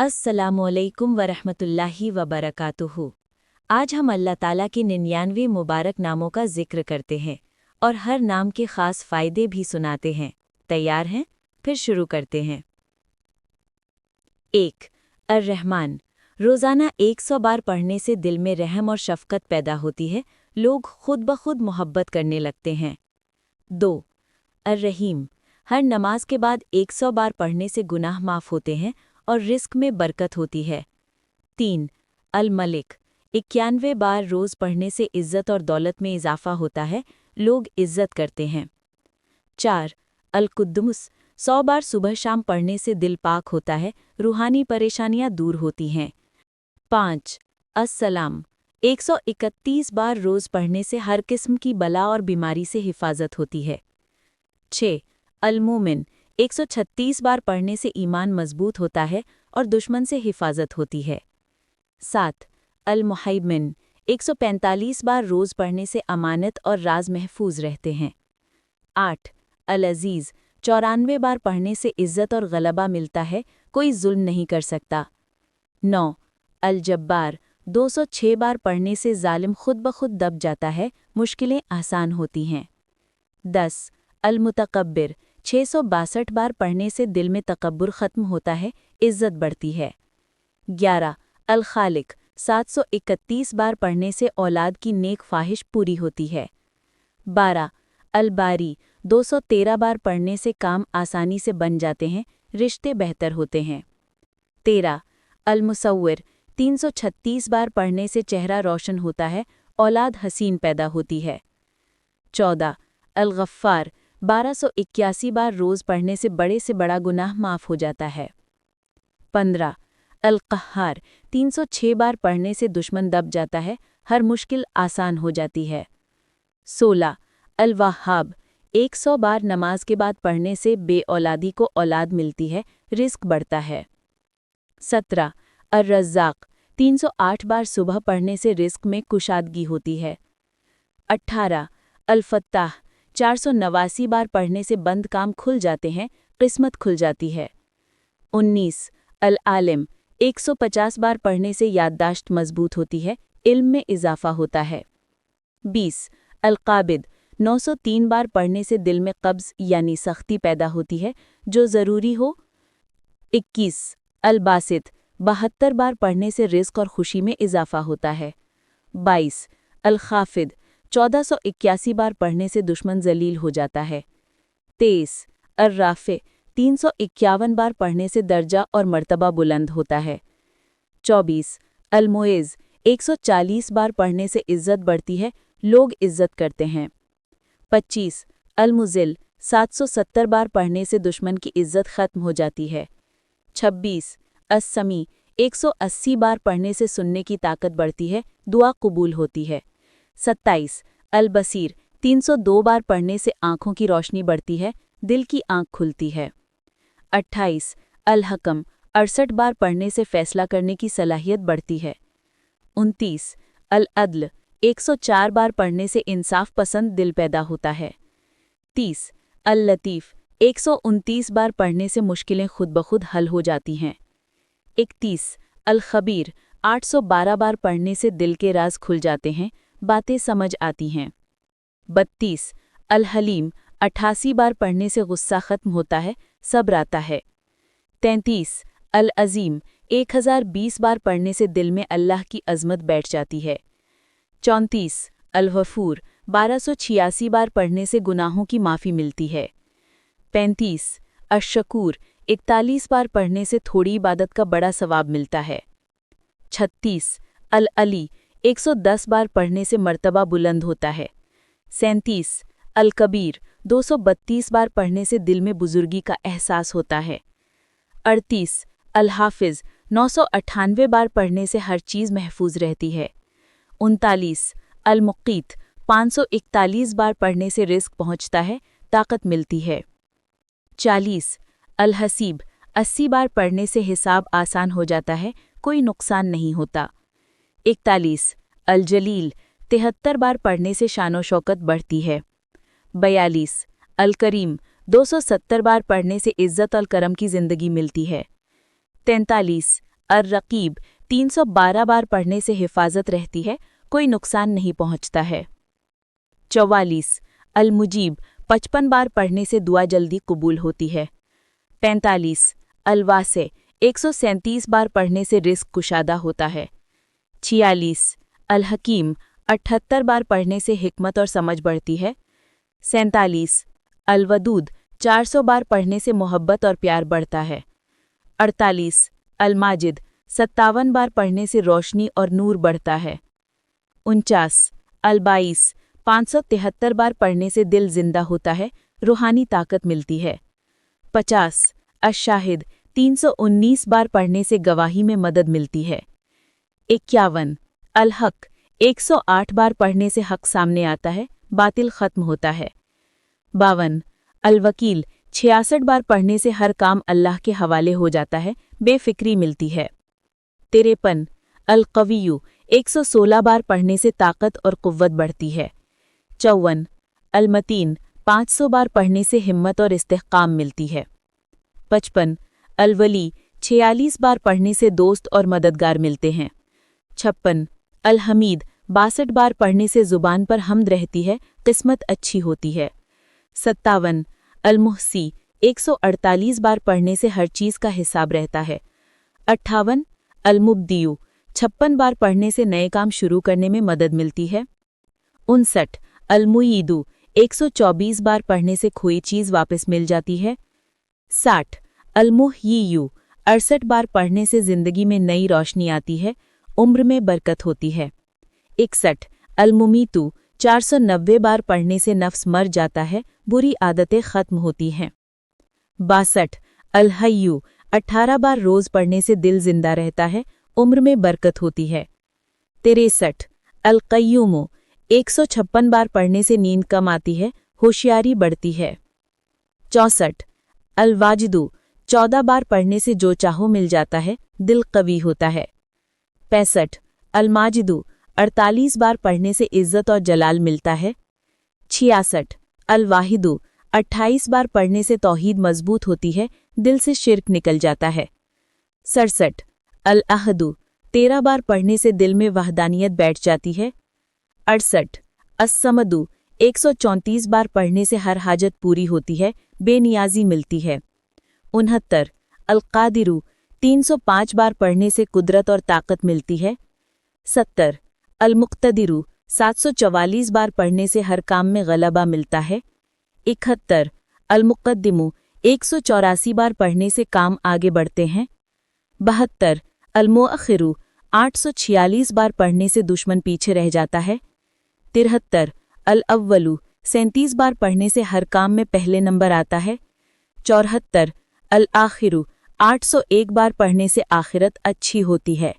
अस्सलामुअलैकुम वरहमतुल्लाहि वबरकातुहू। आज हम अल्लाह ताला के 99 मुबारक नामों का जिक्र करते हैं और हर नाम के ख़ास फ़ायदे भी सुनाते हैं। तैयार हैं? फिर शुरू करते हैं। 1. अर्रहमान। रोज़ाना 100 बार पढ़ने से दिल में रहम और शफ़क़त पैदा होती है, लोग खुद ब खुद मोहब्बत करने लगते हैं। 2. अर्रहीम। हर नमाज के बाद 100 बार पढ़ने से गुनाह माफ़ होते हैं और रिस्क में बरकत होती है। 3. अल मलिक। 91 बार रोज़ पढ़ने से इज़्ज़त और दौलत में इजाफ़ा होता है, लोग इज़्ज़त करते हैं। 4. अल कुद्दुस। 100 बार सुबह शाम पढ़ने से दिल पाक होता है, रूहानी परेशानियां दूर होती हैं। 5. अस्सलाम। 131 बार रोज़ पढ़ने से हर किस्म की बला और बीमारी से हिफाजत होती है। 6. अल मोमिन। 136 बार पढ़ने से ईमान मजबूत होता है और दुश्मन से हिफाजत होती है। 7. अल मुहैमिन। 145 बार रोज़ पढ़ने से अमानत और राज महफूज रहते हैं। 8. अल अजीज़। 94 बार पढ़ने से इज़्ज़त और गलबा मिलता है, कोई जुल्म नहीं कर सकता। 9. अल जब्बार। 206 बार पढ़ने से जालिम खुद ब खुद दब जाता है, मुश्किलें आसान होती हैं। 10. अल मुतकब्बिर। 662 बार पढ़ने से दिल में तकब्बुर ख़त्म होता है, इज़्ज़त बढ़ती है। 11. अल खालिक। 731 बार पढ़ने से औलाद की नेक ख्वाहिश पूरी होती है। 12. अल बारी। 213 बार पढ़ने से काम आसानी से बन जाते हैं, रिश्ते बेहतर होते हैं। 13. अल मुसव्विर। 336 बार पढ़ने से चेहरा रोशन होता है, औलाद हसीन पैदा होती है। 14. अल गफ्फार। 1281 बार रोज़ पढ़ने से बड़े से बड़ा गुनाह माफ़ हो जाता है। 15. अल क़ह्हार। 306 बार पढ़ने से दुश्मन दब जाता है, हर मुश्किल आसान हो जाती है। 16. अल वहाब। 100 बार नमाज के बाद पढ़ने से बेऔलादी को औलाद मिलती है, रिस्क बढ़ता है। 17. अर रज़्ज़ाक़। 308 बार सुबह पढ़ने से रिस्क में कुशादगी होती है। 18. अल फ़त्ताह। 489 बार पढ़ने से बंद काम खुल जाते हैं, किस्मत खुल जाती है। 19. अल आलिम। 150 बार पढ़ने से याददाश्त मजबूत होती है, इल्म में इजाफा होता है। 20. अल क़ाबिद। 903 बार पढ़ने से दिल में कब्ज़ यानी सख्ती पैदा होती है, जो ज़रूरी हो। 21. अल बासित। 72 बार पढ़ने से रिस्क और खुशी में इजाफा होता है। 22. अल खाफिद। 1481 बार पढ़ने से दुश्मन जलील हो जाता है। 23. अर राफ़े। 351 बार पढ़ने से दर्जा और मर्तबा बुलंद होता है। 24. अल मुइज़। 140 बार पढ़ने से इज़्ज़त बढ़ती है, लोग इज़्ज़त करते हैं। 25. अल मुज़िल। 770 बार पढ़ने से दुश्मन की इज़्ज़त ख़त्म हो जाती है। 26. अस समी। 180 बार पढ़ने से सुनने की ताकत बढ़ती है, दुआ कबूल होती है। 27. अल बसीर। 302 बार पढ़ने से आँखों की रोशनी बढ़ती है, दिल की आँख खुलती है। 28. अल हकम। 68 बार पढ़ने से फैसला करने की सलाहियत बढ़ती है। 29. अल अदल। 104 बार पढ़ने से इंसाफ पसंद दिल पैदा होता है। 30. अल लतीफ़। 129 बार पढ़ने से मुश्किलें खुद ब खुद हल हो जाती हैं। 31. अल खबीर। 812 बार पढ़ने से दिल के राज खुल जाते हैं, बातें समझ आती हैं। 32. अल हलीम। 88 बार पढ़ने से गुस्सा ख़त्म होता है, सब्र आता है। 33. अल अज़ीम। 1020 बार पढ़ने से दिल में अल्लाह की अज़मत बैठ जाती है। 34. अल गफ़ूर। 1286 बार पढ़ने से गुनाहों की माफ़ी मिलती है। 35. अश-शकूर। 41 बार पढ़ने से थोड़ी इबादत का बड़ा सवाब मिलता है। 36. अल अली। 110 बार पढ़ने से मर्तबा बुलंद होता है। 37. अल कबीर। 232 बार पढ़ने से दिल में बुजुर्गी का एहसास होता है। 38. अल हाफिज़। 998 बार पढ़ने से हर चीज़ महफूज रहती है। 39. अल मुक़ीत। 541 बार पढ़ने से रिस्क पहुँचता है, ताकत मिलती है। 40. अल हसीब। 80 बार पढ़ने से हिसाब आसान हो जाता है, कोई नुकसान नहीं होता। 41. अल जलील। 73 बार पढ़ने से शानो शौकत बढ़ती है। 42. अल करीम। 270 बार पढ़ने से इज़्ज़त और करम की ज़िंदगी मिलती है। 43. الرقیب 312 बार पढ़ने से हिफाजत रहती है, कोई नुकसान नहीं पहुंचता है। 44 अलमुजीब 55 बार पढ़ने से दुआ जल्दी कबूल होती है। 45 अलवासे 137 बार पढ़ने से रिस्क कुशादा होता है। 46 अलहकीम 78 बार पढ़ने से हिकमत और समझ बढ़ती है। 47 अलवदूद 400 बार पढ़ने से मोहब्बत और प्यार बढ़ता है। 48 अलमाजिद 57 बार पढ़ने से रोशनी और नूर बढ़ता है। 49 अलबाइस 573 बार पढ़ने से दिल जिंदा होता है, रूहानी ताकत मिलती है। 50 अशाहिद 319 बार पढ़ने से गवाही में मदद मिलती है। 51 अलहक 108 बार पढ़ने से हक सामने आता है, बातिल खत्म होता है। 52 अलवकील 66 बार पढ़ने से हर काम अल्लाह के हवाले हो जाता है, बेफिक्री मिलती है। 53 अलकवियु 116 बार पढ़ने से ताकत और कुव्वत बढ़ती है। 54 अलमतीन 500 बार पढ़ने से हिम्मत और इस्तेहकाम मिलती है। 55 अलवली 46 बार पढ़ने से दोस्त और मददगार मिलते हैं। 56 अलहमीद 62 बार पढ़ने से ज़ुबान पर हम्द रहती है, किस्मत अच्छी होती है। 57 अलमुहसी 148 बार पढ़ने से हर चीज़ का हिसाब रहता है। 58 अलमुब्दियु 56 बार पढ़ने से नए काम शुरू करने में मदद मिलती है। 59 अलमुईदु 124 बार पढ़ने से खोई चीज़ वापस मिल जाती है। 60 अलमुहयीयु 68 बार पढ़ने से ज़िंदगी में नई रोशनी आती है, उम्र में बरकत होती है। 61 अलमुमीतु 490 बार पढ़ने से नफ्स मर जाता है, बुरी आदतें ख़त्म होती हैं। 62 अलहय्यु 18 बार रोज़ पढ़ने से दिल जिंदा रहता है, उम्र में बरकत होती है। 63 अलक़य्यूमु 156 बार पढ़ने से नींद कम आती है, होशियारी बढ़ती है। 64 अलवाजिदु 14 बार पढ़ने से जो चाहो मिल जाता है, दिल कवी होता है। 65 अलमाजिदु 48 बार पढ़ने से इज्जत और जलाल मिलता है। 66 अलवाहिदु 28 बार पढ़ने से तौहीद मजबूत होती है, दिल से शिर्क निकल जाता है। 67 अल-अहदु 13 बार पढ़ने से दिल में वहदानियत बैठ जाती है। 68 अस-समदु 134 बार पढ़ने से हर हाजत पूरी होती है, बेनियाजी मिलती है। 69 अल-कादिरु 305 बार पढ़ने से कुदरत और ताकत मिलती है। 70 अल-मुक्तदिरु 744 बार पढ़ने से हर काम में गलबा मिलता है। 71 अल-मुक़द्दिमु 184 बार पढ़ने से काम आगे बढ़ते हैं। 72 अल-मुअख़िरु 846 बार पढ़ने से दुश्मन पीछे रह जाता है। 73 अल-अव्वलु 37 बार पढ़ने से हर काम में पहले नंबर आता है। 74 अल-आखिरु 801 बार पढ़ने से आखिरत अच्छी होती है।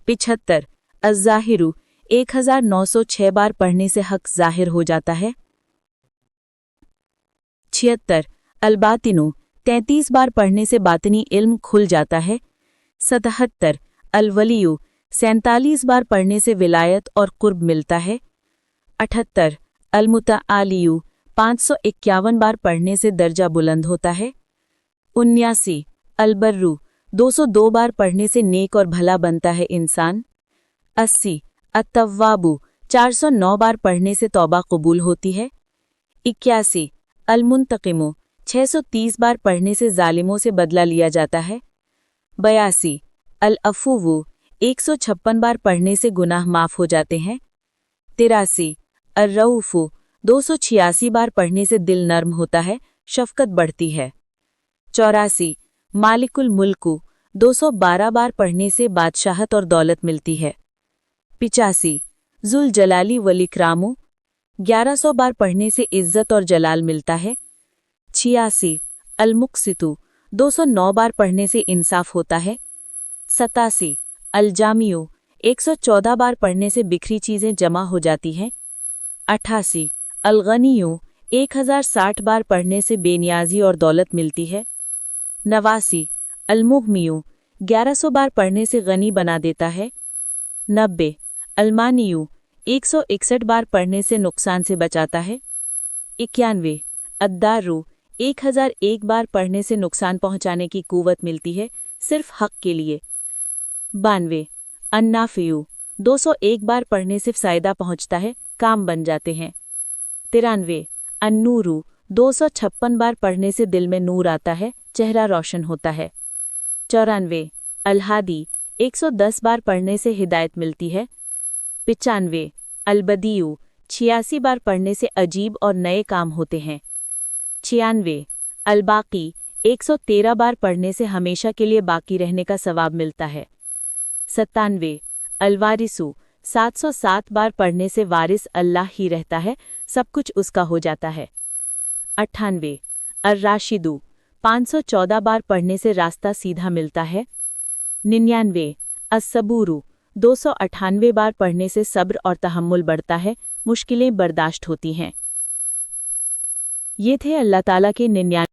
75 अज़-ज़ाहिरु 1906 बार पढ़ने से हक ज़ाहिर हो जाता है। 76 अल-बातिनु 33 बार पढ़ने से बातिनी इल्म खुल जाता है। 77 अल-वलियु 47 बार पढ़ने से विलायत और कुर्ब मिलता है। 78 अल-मुतआलियु 551 बार पढ़ने से दर्जा बुलंद होता है। 79 अल-बर्रु 202 बार पढ़ने से नेक और भला बनता है इंसान। 80 अत-तव्वाबु 409 बार पढ़ने से तौबा कबूल होती है। 81 अल-मुंतक़िमु 630 बार पढ़ने से जालिमों से बदला लिया जाता है। 82 अल-अफ़ुवु 156 बार पढ़ने से गुनाह माफ़ हो जाते हैं। 83 अर-रऊफ़ु 286 बार पढ़ने से दिल नर्म होता है, शफ़क़त बढ़ती है। 84 मालिकुल मुल्कु 212 बार पढ़ने से बादशाहत और दौलत मिलती है। 85 ज़ुल जलाली वलिक्रामु 1100 बार पढ़ने से इज्जत और जलाल मिलता है। 86 अल-मुक़सितु 209 बार पढ़ने से इंसाफ होता है। 87 अल-जामियु 114 बार पढ़ने से बिखरी चीज़ें जमा हो जाती हैं। 88 अल-गनियु 1060 बार पढ़ने से बेनियाजी और दौलत मिलती है। 89 अल-मुग़मियु 1100 बार पढ़ने से गनी बना देता है। 90 अल-मानियु 161 बार पढ़ने से नुकसान से बचाता है। 91 अद-दारु 1001 बार पढ़ने से नुकसान पहुंचाने की कुव्वत मिलती है, सिर्फ हक के लिए। 92 अन्नाफियु 201 बार पढ़ने से फ़ायदा पहुंचता है, काम बन जाते हैं। 93 अन्नूरु 256 बार पढ़ने से दिल में नूर आता है, चेहरा रोशन होता है। 94 अलहादी 110 बार पढ़ने से हिदायत मिलती है। 95 अलबदियु 86 बार पढ़ने से अजीब और नए काम होते हैं। 96 अलबाकी 113 बार पढ़ने से हमेशा के लिए बाकी रहने का सवाब मिलता है। 97 अलवारिसु 707 बार पढ़ने से वारिस अल्लाह ही रहता है, सब कुछ उसका हो जाता है। 98 अर्राशिदु 514 बार पढ़ने से रास्ता सीधा मिलता है। 99 अस्सबूरु 298 बार पढ़ने से सब्र और तहम्मुल बढ़ता है, मुश्किलें बर्दाश्त होती हैं। ये थे अल्लाह ताला के 99